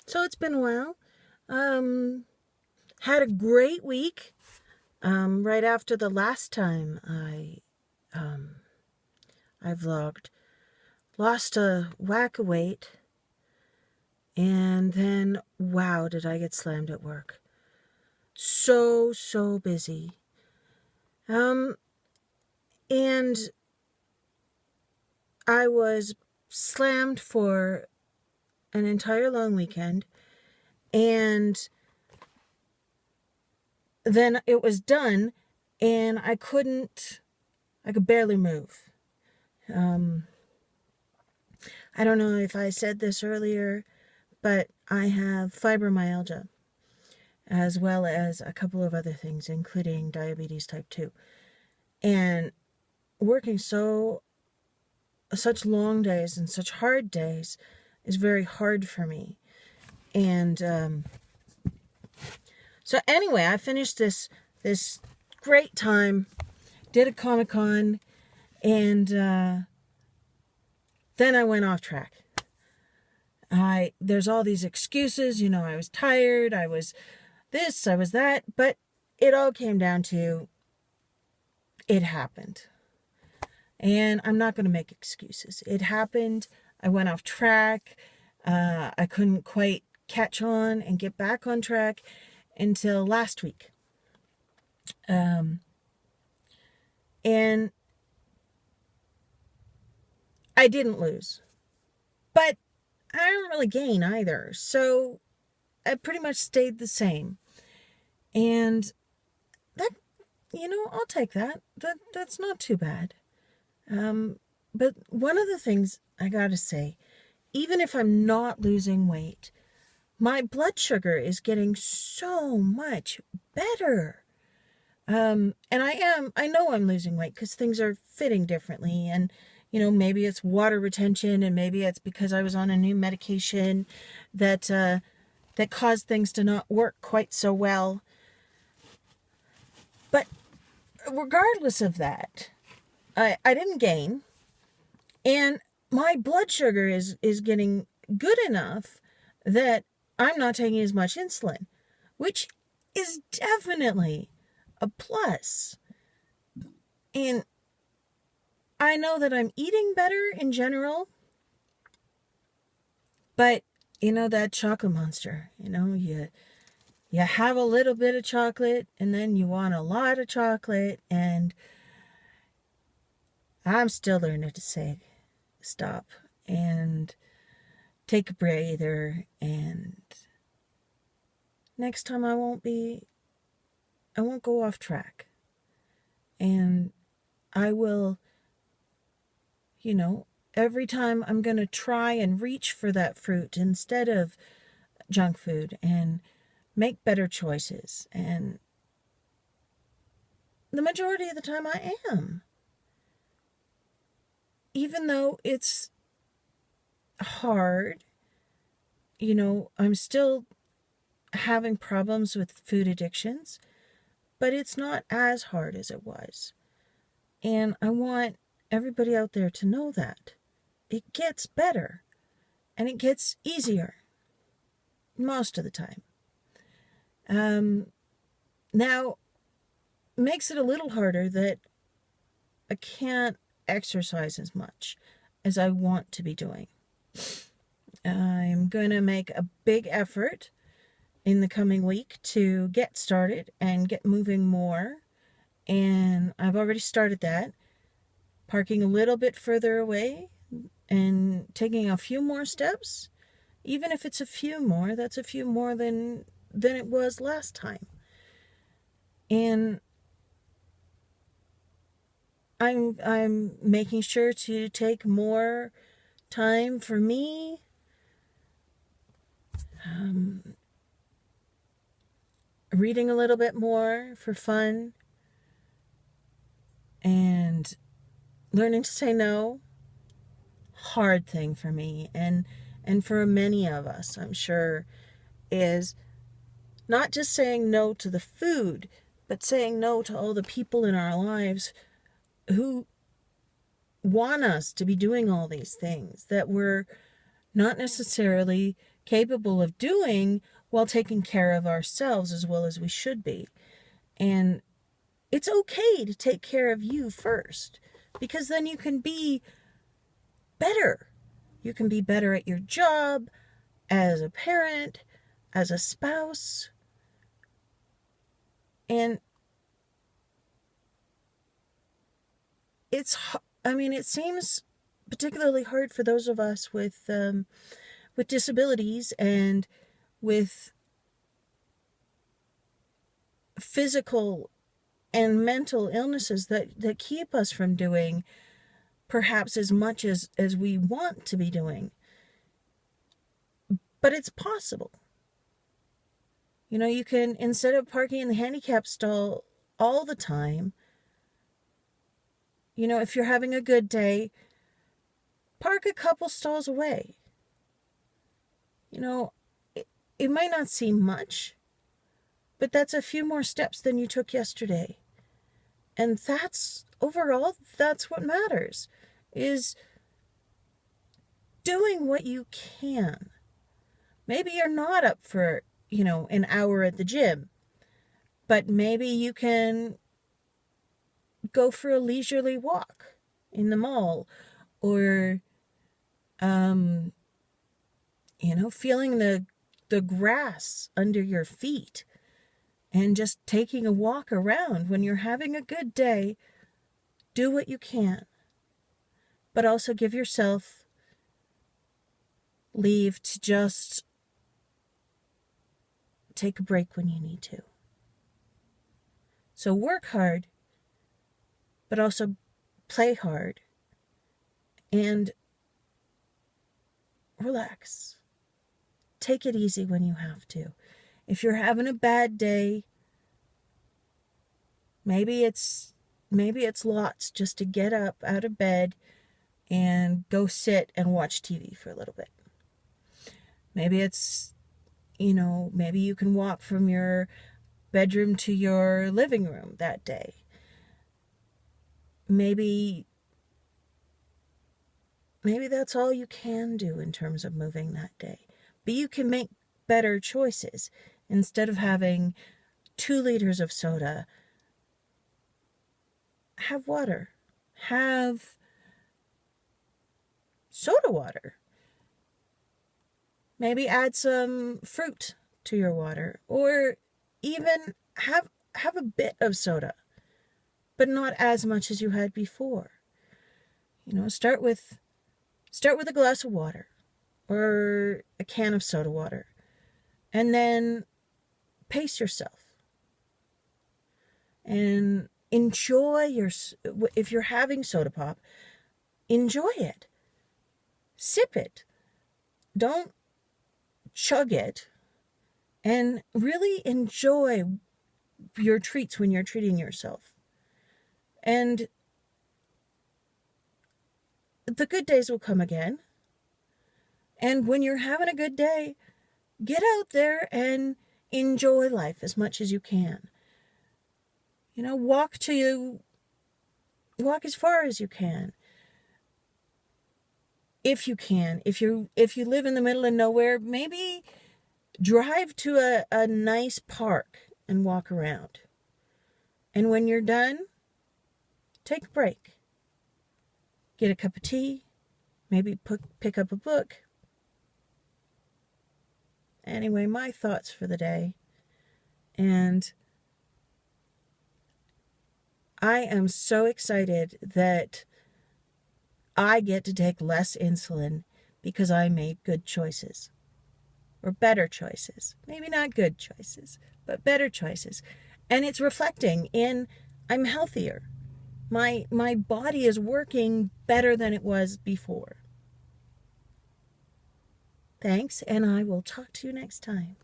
So it's been a while. Um, had a great week. Right after the last time um, I vlogged, lost a whack of weight, and then wow, did I get slammed at work? So busy. Um, and I was slammed for an entire long weekend, and then it was done, and I could barely move. Um, I don't know if I said this earlier, but I have fibromyalgia as well as a couple of other things, including diabetes type 2. And working such long days and such hard days is very hard for me. And so anyway, I finished this great time, did a Comic-Con, and then I went off track. There's all these excuses, I was tired, I was this, I was that, but it all came down to it happened. And I'm not going to make excuses. It happened. I went off track. I couldn't quite catch on and get back on track until last week. And I didn't lose, but I didn't really gain either. So I pretty much stayed the same. And that, I'll take that. That's not too bad. But one of the things I gotta say, even if I'm not losing weight, my blood sugar is getting so much better. And I know I'm losing weight because things are fitting differently. And, maybe it's water retention, and maybe it's because I was on a new medication that caused things to not work quite so well. But regardless of that, I didn't gain. And my blood sugar is getting good enough that I'm not taking as much insulin, which is definitely a plus. And I know that I'm eating better in general, but that chocolate monster, you have a little bit of chocolate and then you want a lot of chocolate, and I'm still learning to say stop and take a breather, and next time I won't go off track. And I will, every time I'm going to try and reach for that fruit instead of junk food and make better choices. And the majority of the time I am. Even though it's hard, I'm still having problems with food addictions, but it's not as hard as it was. And I want everybody out there to know that it gets better and it gets easier most of the time. Now, makes it a little harder that I can't exercise as much as I want to be doing. I'm going to make a big effort in the coming week to get started and get moving more. And I've already started that, parking a little bit further away and taking a few more steps. Even if it's a few more, that's a few more than it was last time. And I'm making sure to take more time for me. Reading a little bit more for fun, and learning to say no. Hard thing for me, and for many of us, I'm sure, is not just saying no to the food, but saying no to all the people in our lives who want us to be doing all these things that we're not necessarily capable of doing while taking care of ourselves as well as we should be. And it's okay to take care of you first, because then you can be better. You can be better at your job, as a parent, as a spouse. And it seems particularly hard for those of us with disabilities and with physical and mental illnesses that keep us from doing perhaps as much as we want to be doing. But it's possible. You can, instead of parking in the handicap stall all the time, if you're having a good day, park a couple stalls away. It might not seem much, but that's a few more steps than you took yesterday. And overall, that's what matters, is doing what you can. Maybe you're not up for, an hour at the gym, but maybe you can go for a leisurely walk in the mall, or, feeling the grass under your feet and just taking a walk around. When you're having a good day, do what you can, but also give yourself leave to just take a break when you need to. So work hard, but also play hard and relax. Take it easy when you have to. If you're having a bad day, maybe it's lots just to get up out of bed and go sit and watch TV for a little bit. Maybe it's, maybe you can walk from your bedroom to your living room that day. Maybe that's all you can do in terms of moving that day. But you can make better choices. Instead of having 2 liters of soda, have water. Have soda water. Maybe add some fruit to your water, or even have a bit of soda, but not as much as you had before. Start with a glass of water or a can of soda water, and then pace yourself and enjoy if you're having soda pop, enjoy it. Sip it. Don't chug it, and really enjoy your treats when you're treating yourself. And the good days will come again. And when you're having a good day, get out there and enjoy life as much as you can. Walk as far as you can. If you can. If you live in the middle of nowhere, maybe drive to a nice park and walk around. And when you're done, take a break. Get a cup of tea. Maybe pick up a book. Anyway, my thoughts for the day. And I am so excited that I get to take less insulin because I made good choices. Or better choices. Maybe not good choices, but better choices. And it's reflecting in I'm healthier. My body is working better than it was before. Thanks, and I will talk to you next time.